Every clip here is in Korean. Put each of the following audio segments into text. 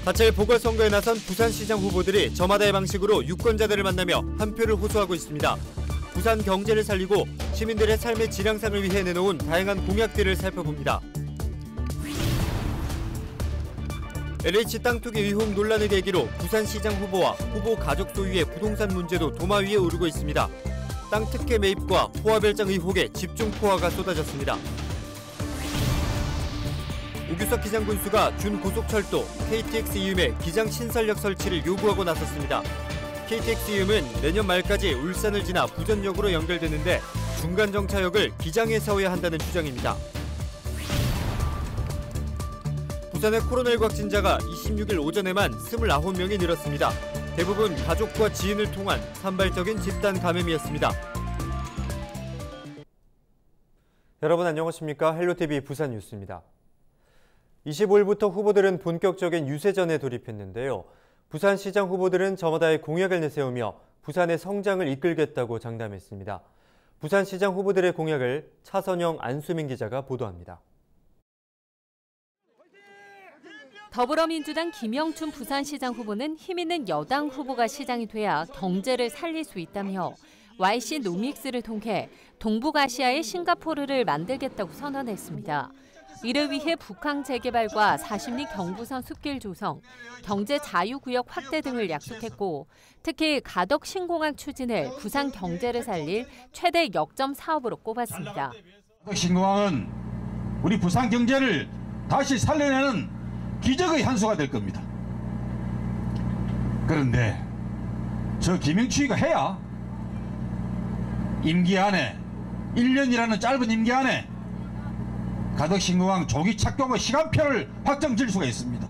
사찰 보궐선거에 나선 부산시장 후보들이 저마다의 방식으로 유권자들을 만나며 한 표를 호소하고 있습니다. 부산 경제를 살리고 시민들의 삶의 질향상을 위해 내놓은 다양한 공약들을 살펴봅니다. LH 땅 투기 의혹 논란을 계기로 부산시장 후보와 후보 가족 소유의 부동산 문제도 도마 위에 오르고 있습니다. 땅 특혜 매입과 포화별장 의혹에 집중 포화가 쏟아졌습니다. 우규석 기장군수가 준고속철도 KTX 이음의 기장 신설역 설치를 요구하고 나섰습니다. KTX 이음은 내년 말까지 울산을 지나 부전역으로 연결되는데 중간 정차역을 기장에 세워야 한다는 주장입니다. 부산의 코로나19 확진자가 26일 오전에만 29명이 늘었습니다. 대부분 가족과 지인을 통한 산발적인 집단 감염이었습니다. 여러분 안녕하십니까? 헬로티비 부산 뉴스입니다. 25일부터 후보들은 본격적인 유세전에 돌입했는데요. 부산시장 후보들은 저마다의 공약을 내세우며 부산의 성장을 이끌겠다고 장담했습니다. 부산시장 후보들의 공약을 차선영, 안수민 기자가 보도합니다. 더불어민주당 김영춘 부산시장 후보는 힘있는 여당 후보가 시장이 돼야 경제를 살릴 수 있다며 YC 노믹스를 통해 동북아시아의 싱가포르를 만들겠다고 선언했습니다. 이를 위해 북항 재개발과 40리 경부선 숲길 조성, 경제 자유구역 확대 등을 약속했고 특히 가덕 신공항 추진을 부산 경제를 살릴 최대 역점 사업으로 꼽았습니다. 가덕 신공항은 우리 부산 경제를 다시 살려내는 기적의 한 수가 될 겁니다. 그런데 저 김영춘이가 해야 임기 안에 1년이라는 짧은 임기 안에 가덕 신공항 조기 착공의 시간표를 확정 지을 수가 있습니다.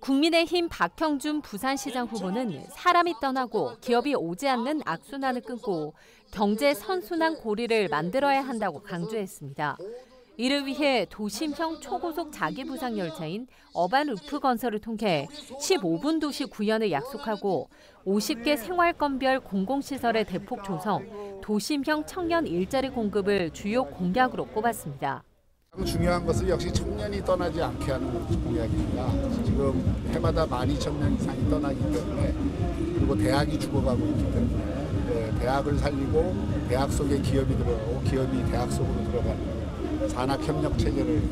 국민의힘 박형준 부산시장 후보는 사람이 떠나고 기업이 오지 않는 악순환을 끊고 경제 선순환 고리를 만들어야 한다고 강조했습니다. 이를 위해 도심형 초고속 자기부상 열차인 어반루프 건설을 통해 15분 도시 구현을 약속하고 50개 생활권별 공공시설의 대폭 조성, 도심형 청년 일자리 공급을 주요 공약으로 꼽았습니다. 중요한 것은 역시 청년이 떠나지 않게 하는 공약입니다. 지금 해마다 12,000명 이상이 떠나기 때문에 그리고 대학이 죽어가고 있기 때문에 대학을 살리고 대학 속에 기업이 들어가고 기업이 대학 속으로 들어가는 산학협력 체계를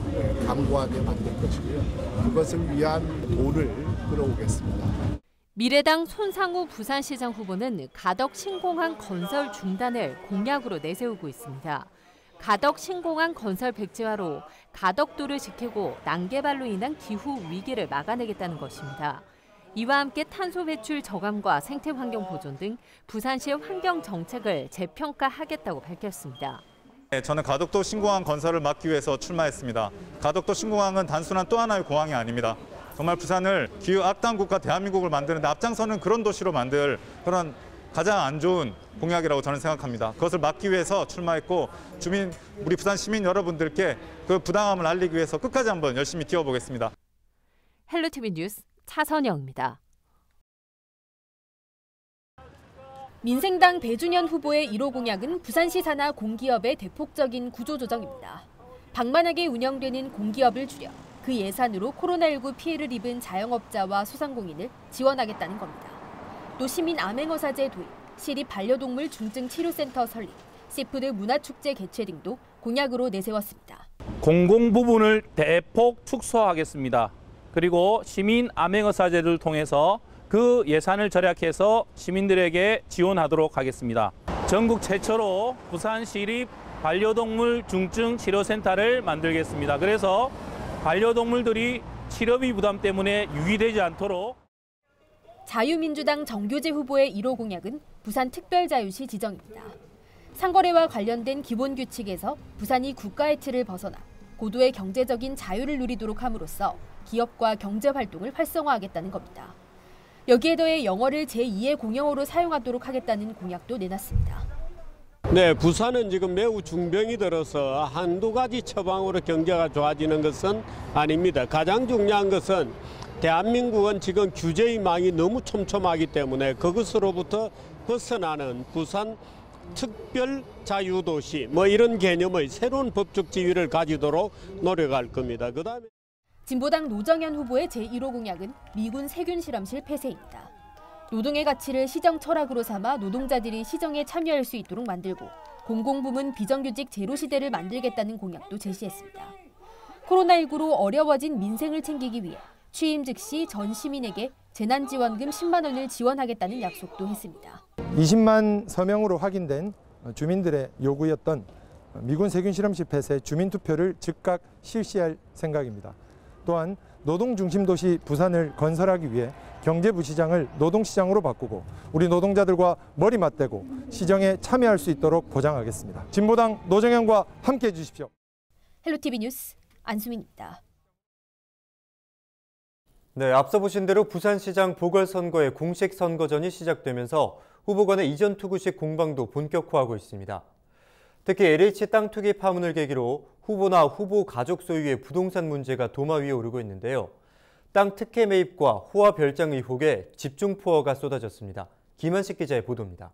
강고하게 만들 것이고요. 그것을 위한 돈을 끌어오겠습니다. 미래당 손상우 부산시장 후보는 가덕 신공항 건설 중단을 공약으로 내세우고 있습니다. 가덕 신공항 건설 백지화로 가덕도를 지키고 난개발로 인한 기후 위기를 막아내겠다는 것입니다. 이와 함께 탄소 배출 저감과 생태 환경 보존 등 부산시의 환경 정책을 재평가하겠다고 밝혔습니다. 저는 가덕도 신공항 건설을 막기 위해서 출마했습니다. 가덕도 신공항은 단순한 또 하나의 공항이 아닙니다. 정말 부산을 기후 악당 국가 대한민국을 만드는데 앞장서는 그런 도시로 만들 그런 가장 안 좋은 공약이라고 저는 생각합니다. 그것을 막기 위해서 출마했고 우리 부산 시민 여러분들께 그 부당함을 알리기 위해서 끝까지 한번 열심히 뛰어보겠습니다. 헬로티비 뉴스 차선영입니다. 민생당 배준현 후보의 1호 공약은 부산시 산하 공기업의 대폭적인 구조조정입니다. 방만하게 운영되는 공기업을 줄여 그 예산으로 코로나19 피해를 입은 자영업자와 소상공인을 지원하겠다는 겁니다. 또 시민 암행어사제 도입, 시립 반려동물 중증 치료센터 설립, 시푸드 문화축제 개최 등도 공약으로 내세웠습니다. 공공 부분을 대폭 축소하겠습니다. 그리고 시민 암행어사제를 통해서 그 예산을 절약해서 시민들에게 지원하도록 하겠습니다. 전국 최초로 부산 시립 반려동물 중증 치료센터를 만들겠습니다. 그래서 반려동물들이 치료비 부담 때문에 유기되지 않도록. 자유민주당 정교재 후보의 1호 공약은 부산 특별자유시 지정입니다. 상거래와 관련된 기본규칙에서 부산이 국가의 틀을 벗어나 고도의 경제적인 자유를 누리도록 함으로써 기업과 경제활동을 활성화하겠다는 겁니다. 여기에 더해 영어를 제2의 공용어로 사용하도록 하겠다는 공약도 내놨습니다. 네, 부산은 지금 매우 중병이 들어서 한두 가지 처방으로 경제가 좋아지는 것은 아닙니다. 가장 중요한 것은 대한민국은 지금 규제의 망이 너무 촘촘하기 때문에 그것으로부터 벗어나는 부산 특별 자유도시 이런 개념의 새로운 법적 지위를 가지도록 노력할 겁니다. 그다음에 진보당 노정현 후보의 제1호 공약은 미군 세균 실험실 폐쇄입니다. 노동의 가치를 시정 철학으로 삼아 노동자들이 시정에 참여할 수 있도록 만들고 공공부문 비정규직 제로 시대를 만들겠다는 공약도 제시했습니다. 코로나19로 어려워진 민생을 챙기기 위해 취임 즉시 전 시민에게 재난지원금 10만 원을 지원하겠다는 약속도 했습니다. 20만 서명으로 확인된 주민들의 요구였던 미군 세균 실험실 폐쇄 주민투표를 즉각 실시할 생각입니다. 또한 노동중심도시 부산을 건설하기 위해 경제부시장을 노동시장으로 바꾸고 우리 노동자들과 머리 맞대고 시정에 참여할 수 있도록 보장하겠습니다. 진보당 노정현과 함께해 주십시오. 헬로티비 뉴스 안수민입니다. 네, 앞서 보신 대로 부산시장 보궐선거의 공식 선거전이 시작되면서 후보 간의 이전 투구식 공방도 본격화하고 있습니다. 특히 LH 땅 투기 파문을 계기로 후보나 후보 가족 소유의 부동산 문제가 도마 위에 오르고 있는데요. 땅 특혜 매입과 호화 별장 의혹에 집중 포어가 쏟아졌습니다. 김한식 기자의 보도입니다.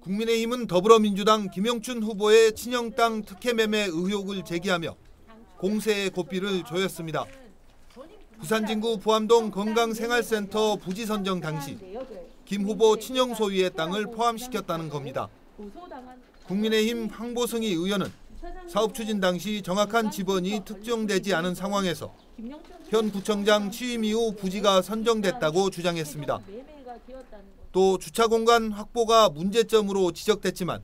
국민의힘은 더불어민주당 김영춘 후보의 친형 땅 특혜 매매 의혹을 제기하며 공세의 고삐를 조였습니다. 부산 진구 부암동 건강생활센터 부지 선정 당시 김 후보 친형 소유의 땅을 포함시켰다는 겁니다. 국민의힘 황보승희 의원은 사업 추진 당시 정확한 지번이 특정되지 않은 상황에서 현 구청장 취임 이후 부지가 선정됐다고 주장했습니다. 또 주차 공간 확보가 문제점으로 지적됐지만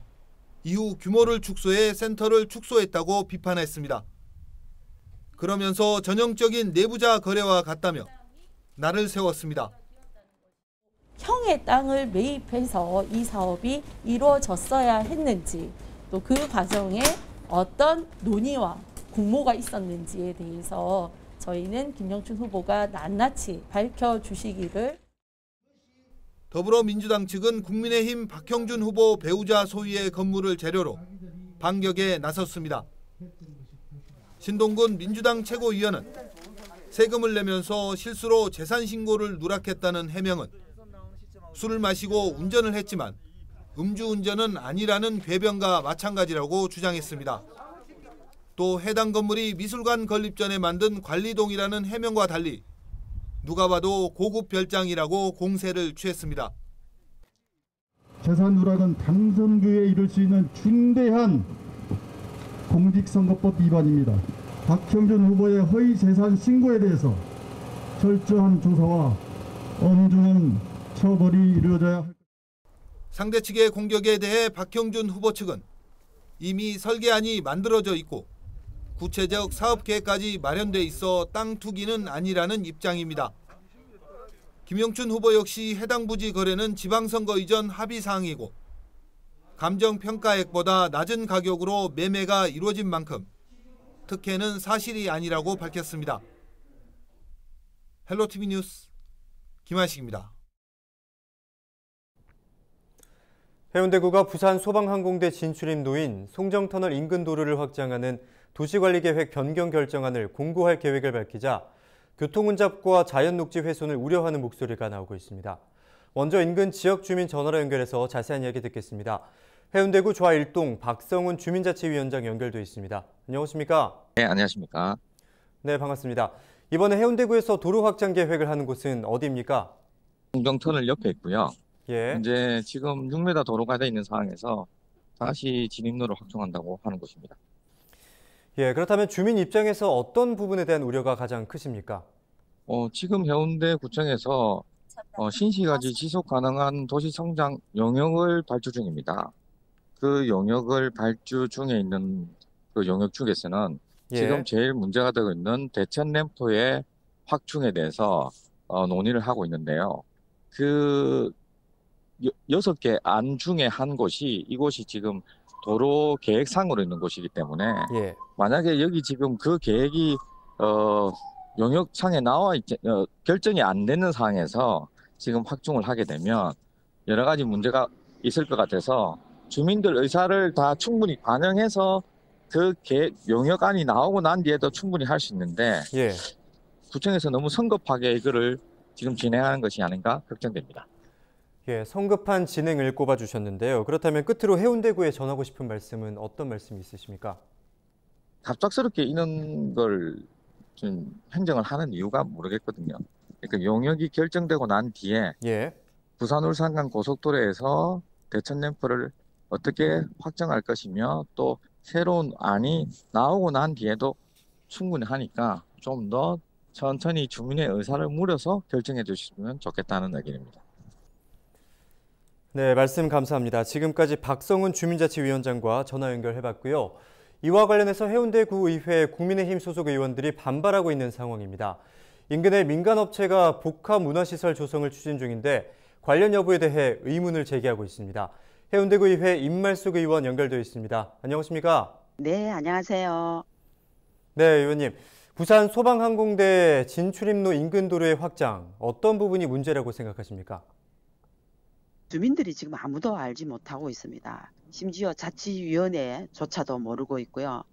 이후 규모를 축소해 센터를 축소했다고 비판했습니다. 그러면서 전형적인 내부자 거래와 같다며 날을 세웠습니다. 형의 땅을 매입해서 이 사업이 이루어졌어야 했는지 또 그 과정에 어떤 논의와 공모가 있었는지에 대해서 저희는 김영춘 후보가 낱낱이 밝혀주시기를. 더불어민주당 측은 국민의힘 박형준 후보 배우자 소유의 건물을 재료로 반격에 나섰습니다. 신동근 민주당 최고위원은 세금을 내면서 실수로 재산 신고를 누락했다는 해명은 술을 마시고 운전을 했지만 음주운전은 아니라는 궤변과 마찬가지라고 주장했습니다. 또 해당 건물이 미술관 건립 전에 만든 관리동이라는 해명과 달리 누가 봐도 고급 별장이라고 공세를 취했습니다. 재산 누락은 당선교에 이를 수 있는 중대한 공직선거법 위반입니다. 박형준 후보의 허위 재산 신고에 대해서 철저한 조사와 엄중한 처벌이 이루어져야 할 것입니다. 상대 측의 공격에 대해 박형준 후보 측은 이미 설계안이 만들어져 있고 구체적 사업 계획까지 마련돼 있어 땅 투기는 아니라는 입장입니다. 김영춘 후보 역시 해당 부지 거래는 지방선거 이전 합의 사항이고 감정평가액보다 낮은 가격으로 매매가 이루어진 만큼 특혜는 사실이 아니라고 밝혔습니다. 헬로티비 뉴스 김한식입니다. 해운대구가 부산 소방항공대 진출입로인 송정터널 인근 도로를 확장하는 도시관리계획 변경 결정안을 공고할 계획을 밝히자 교통혼잡과 자연녹지 훼손을 우려하는 목소리가 나오고 있습니다. 먼저 인근 지역 주민 전화로 연결해서 자세한 이야기 듣겠습니다. 해운대구 좌 1동 박성훈 주민자치위원장 연결돼 있습니다. 안녕하십니까? 네, 안녕하십니까? 네, 반갑습니다. 이번에 해운대구에서 도로 확장 계획을 하는 곳은 어디입니까? 송정터널 옆에 있고요. 예. 이제 지금 6m 도로가 돼 있는 상황에서 다시 진입로를 확충한다고 하는 곳입니다. 예, 그렇다면 주민 입장에서 어떤 부분에 대한 우려가 가장 크십니까? 지금 해운대구청에서 신시가지 지속 가능한 도시 성장 영역을 발주 중입니다. 그 영역을 발주 중에 있는 그 영역 중에서는 지금 제일 문제가 되고 있는 대천 램프의 확충에 대해서 논의를 하고 있는데요. 그 6개 안 중에 한 곳이 이곳이 지금 도로 계획상으로 있는 곳이기 때문에 만약에 여기 지금 그 계획이 영역상에 나와 있지 결정이 안 되는 상황에서 지금 확충을 하게 되면 여러 가지 문제가 있을 것 같아서 주민들 의사를 다 충분히 반영해서 그 계획 영역안이 나오고 난 뒤에도 충분히 할 수 있는데 구청에서 너무 성급하게 이거를 지금 진행하는 것이 아닌가 걱정됩니다. 예, 성급한 진행을 꼽아주셨는데요. 그렇다면 끝으로 해운대구에 전하고 싶은 말씀은 어떤 말씀이 있으십니까? 갑작스럽게 이런 걸 좀 행정을 하는 이유가 모르겠거든요. 그러니까 용역이 결정되고 난 뒤에 예. 부산 울산 간 고속도로에서 대천 램프를 어떻게 확정할 것이며 또 새로운 안이 나오고 난 뒤에도 충분히 하니까 좀 더 천천히 주민의 의사를 물어서 결정해 주시면 좋겠다는 의견입니다. 네, 말씀 감사합니다. 지금까지 박성훈 주민자치위원장과 전화 연결해봤고요. 이와 관련해서 해운대구의회 국민의힘 소속 의원들이 반발하고 있는 상황입니다. 인근의 민간업체가 복합문화시설 조성을 추진 중인데 관련 여부에 대해 의문을 제기하고 있습니다. 해운대구의회 임말숙 의원 연결되어 있습니다. 안녕하십니까? 네, 안녕하세요. 네, 의원님. 부산 소방항공대 진출입로 인근 도로의 확장, 어떤 부분이 문제라고 생각하십니까? 주민들이 지금 아무도 알지 못하고 있습니다. 심지어 자치위원회조차도 모르고 있고요.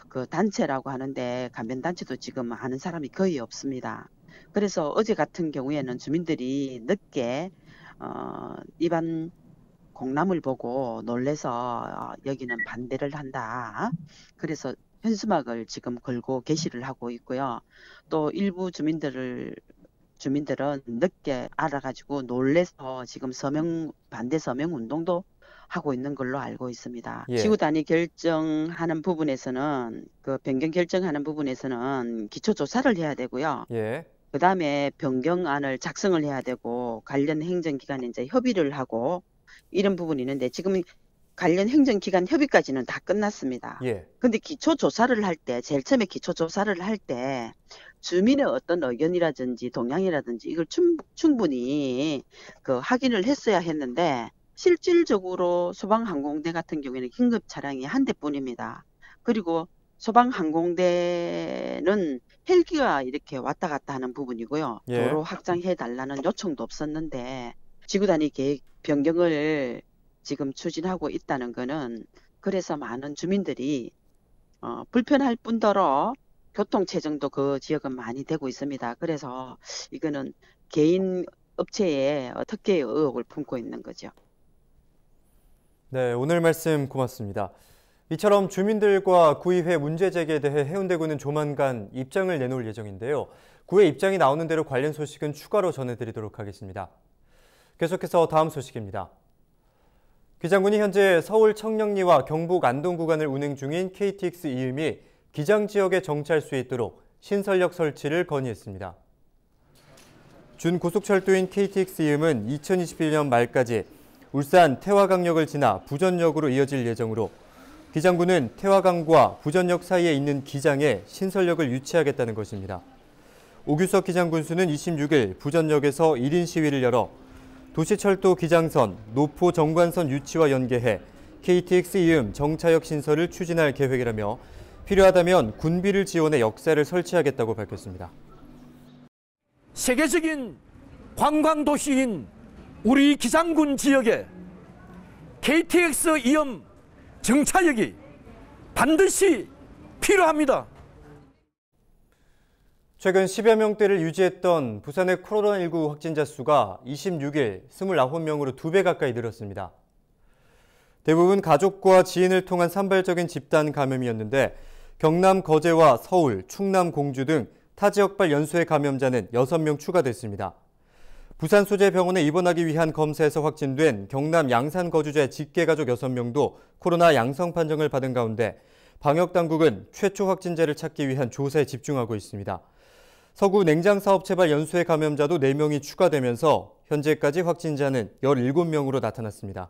그 단체라고 하는데 감변단체도 지금 아는 사람이 거의 없습니다. 그래서 어제 같은 경우에는 주민들이 늦게 일반 공람을 보고 놀래서 여기는 반대를 한다. 그래서 현수막을 지금 걸고 게시를 하고 있고요. 또 일부 주민들은 늦게 알아가지고 놀래서 지금 반대 서명 운동도 하고 있는 걸로 알고 있습니다. 예. 지구 단위 결정하는 부분에서는 변경 결정하는 부분에서는 기초 조사를 해야 되고요. 예. 그다음에 변경안을 작성을 해야 되고 관련 행정기관에 이제 협의를 하고 이런 부분이 있는데 지금 관련 행정기관 협의까지는 다 끝났습니다. 예. 근데 기초조사를 할 때, 제일 처음에 기초조사를 할 때 주민의 어떤 의견이라든지 동향이라든지 이걸 충분히 확인을 했어야 했는데 실질적으로 소방항공대 같은 경우에는 긴급 차량이 한 대뿐입니다. 그리고 소방항공대는 헬기가 이렇게 왔다 갔다 하는 부분이고요. 예. 도로 확장해달라는 요청도 없었는데 지구단위 계획 변경을 지금 추진하고 있다는 거는 그래서 많은 주민들이 불편할 뿐더러 교통체증도 그 지역은 많이 되고 있습니다. 그래서 이거는 개인 업체의 특혜의 의혹을 품고 있는 거죠. 네, 오늘 말씀 고맙습니다. 이처럼 주민들과 구의회 문제 제기에 대해 해운대구는 조만간 입장을 내놓을 예정인데요. 구의 입장이 나오는 대로 관련 소식은 추가로 전해드리도록 하겠습니다. 계속해서 다음 소식입니다. 기장군이 현재 서울 청량리와 경북 안동 구간을 운행 중인 KTX 이음이 기장 지역에 정차할 수 있도록 신설역 설치를 건의했습니다. 준고속철도인 KTX 이음은 2021년 말까지 울산 태화강역을 지나 부전역으로 이어질 예정으로 기장군은 태화강과 부전역 사이에 있는 기장에 신설역을 유치하겠다는 것입니다. 오규석 기장군수는 26일 부전역에서 1인 시위를 열어 도시철도 기장선, 노포 정관선 유치와 연계해 KTX 이음 정차역 신설을 추진할 계획이라며 필요하다면 군비를 지원해 역사를 설치하겠다고 밝혔습니다. 세계적인 관광도시인 우리 기장군 지역에 KTX 이음 정차역이 반드시 필요합니다. 최근 10여 명대를 유지했던 부산의 코로나19 확진자 수가 26일 29명으로 2배 가까이 늘었습니다. 대부분 가족과 지인을 통한 산발적인 집단 감염이었는데 경남 거제와 서울, 충남 공주 등 타 지역발 연수의 감염자는 6명 추가됐습니다. 부산 소재 병원에 입원하기 위한 검사에서 확진된 경남 양산 거주자 직계가족 6명도 코로나 양성 판정을 받은 가운데 방역당국은 최초 확진자를 찾기 위한 조사에 집중하고 있습니다. 서구 냉장사업 재발 연수의 감염자도 4명이 추가되면서 현재까지 확진자는 17명으로 나타났습니다.